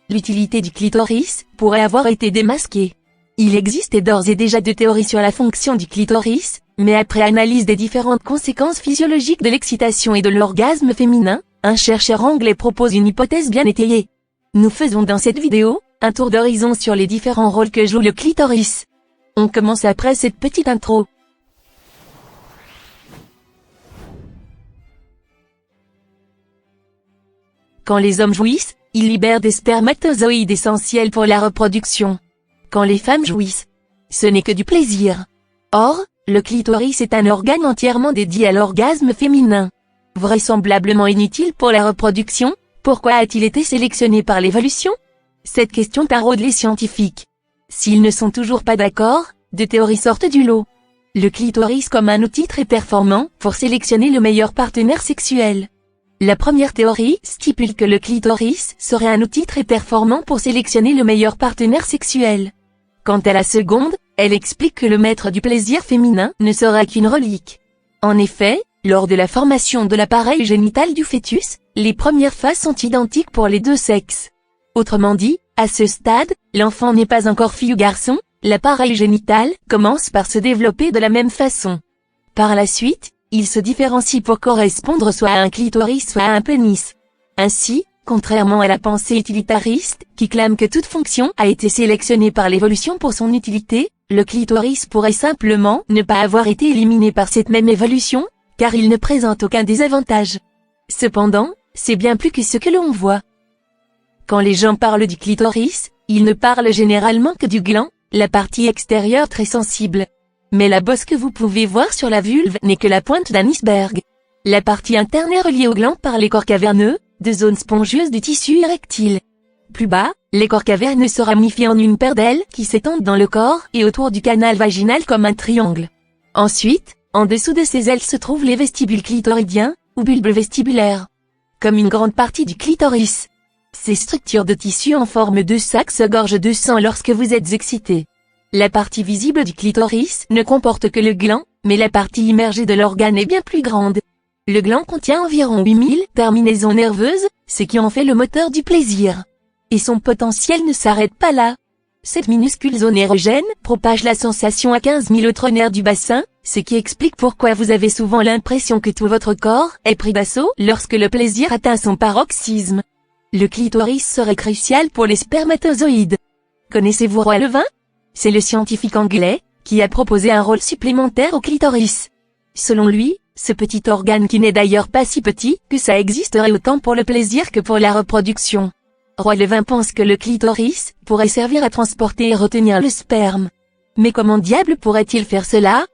l'utilité du clitoris pourrait avoir été démasquée. Il existait d'ores et déjà deux théories sur la fonction du clitoris, mais après analyse des différentes conséquences physiologiques de l'excitation et de l'orgasme féminin, un chercheur anglais propose une hypothèse bien étayée. Nous faisons dans cette vidéo un tour d'horizon sur les différents rôles que joue le clitoris. On commence après cette petite intro. Quand les hommes jouissent, ils libèrent des spermatozoïdes essentiels pour la reproduction. Quand les femmes jouissent, ce n'est que du plaisir. Or, le clitoris est un organe entièrement dédié à l'orgasme féminin. Vraisemblablement inutile pour la reproduction, pourquoi a-t-il été sélectionné par l'évolution? Cette question taraude les scientifiques. S'ils ne sont toujours pas d'accord, deux théories sortent du lot. Le clitoris comme un outil très performant pour sélectionner le meilleur partenaire sexuel. La première théorie stipule que le clitoris serait un outil très performant pour sélectionner le meilleur partenaire sexuel. Quant à la seconde, elle explique que le maître du plaisir féminin ne sera qu'une relique. En effet, lors de la formation de l'appareil génital du fœtus, les premières phases sont identiques pour les deux sexes. Autrement dit, à ce stade, l'enfant n'est pas encore fille ou garçon, l'appareil génital commence par se développer de la même façon. Par la suite, il se différencie pour correspondre soit à un clitoris soit à un pénis. Ainsi, contrairement à la pensée utilitariste, qui clame que toute fonction a été sélectionnée par l'évolution pour son utilité, le clitoris pourrait simplement ne pas avoir été éliminé par cette même évolution, car il ne présente aucun désavantage. Cependant, c'est bien plus que ce que l'on voit. Quand les gens parlent du clitoris, ils ne parlent généralement que du gland, la partie extérieure très sensible. Mais la bosse que vous pouvez voir sur la vulve n'est que la pointe d'un iceberg. La partie interne est reliée au gland par les corps caverneux, deux zones spongieuses du tissu érectile. Plus bas, les corps caverneux se ramifient en une paire d'ailes qui s'étendent dans le corps et autour du canal vaginal comme un triangle. Ensuite, en dessous de ces ailes se trouvent les vestibules clitoridiens, ou bulbes vestibulaires. Comme une grande partie du clitoris. Ces structures de tissu en forme de sac se gorgent de sang lorsque vous êtes excité. La partie visible du clitoris ne comporte que le gland, mais la partie immergée de l'organe est bien plus grande. Le gland contient environ 8000 terminaisons nerveuses, ce qui en fait le moteur du plaisir. Et son potentiel ne s'arrête pas là. Cette minuscule zone érogène propage la sensation à 15 000 autres nerfs du bassin, ce qui explique pourquoi vous avez souvent l'impression que tout votre corps est pris d'assaut lorsque le plaisir atteint son paroxysme. Le clitoris serait crucial pour les spermatozoïdes. Connaissez-vous Roy Levin? C'est le scientifique anglais qui a proposé un rôle supplémentaire au clitoris. Selon lui, ce petit organe qui n'est d'ailleurs pas si petit que ça existerait autant pour le plaisir que pour la reproduction. Roy Levin pense que le clitoris pourrait servir à transporter et retenir le sperme. Mais comment diable pourrait-il faire cela?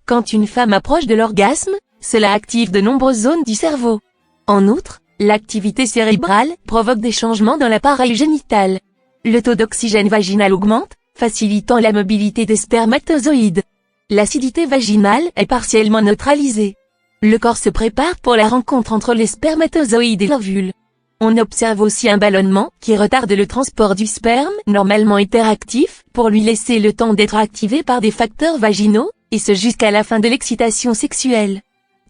Quand une femme approche de l'orgasme, cela active de nombreuses zones du cerveau. En outre, l'activité cérébrale provoque des changements dans l'appareil génital. Le taux d'oxygène vaginal augmente, facilitant la mobilité des spermatozoïdes. L'acidité vaginale est partiellement neutralisée. Le corps se prépare pour la rencontre entre les spermatozoïdes et l'ovule. On observe aussi un ballonnement qui retarde le transport du sperme, normalement hyperactif, pour lui laisser le temps d'être activé par des facteurs vaginaux, et ce jusqu'à la fin de l'excitation sexuelle.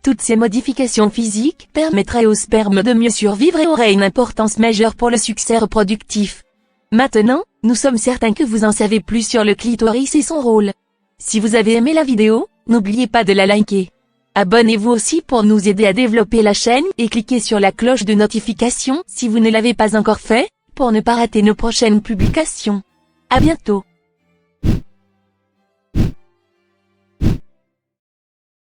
Toutes ces modifications physiques permettraient au sperme de mieux survivre et auraient une importance majeure pour le succès reproductif. Maintenant, nous sommes certains que vous en savez plus sur le clitoris et son rôle. Si vous avez aimé la vidéo, n'oubliez pas de la liker. Abonnez-vous aussi pour nous aider à développer la chaîne et cliquez sur la cloche de notification si vous ne l'avez pas encore fait, pour ne pas rater nos prochaines publications. À bientôt.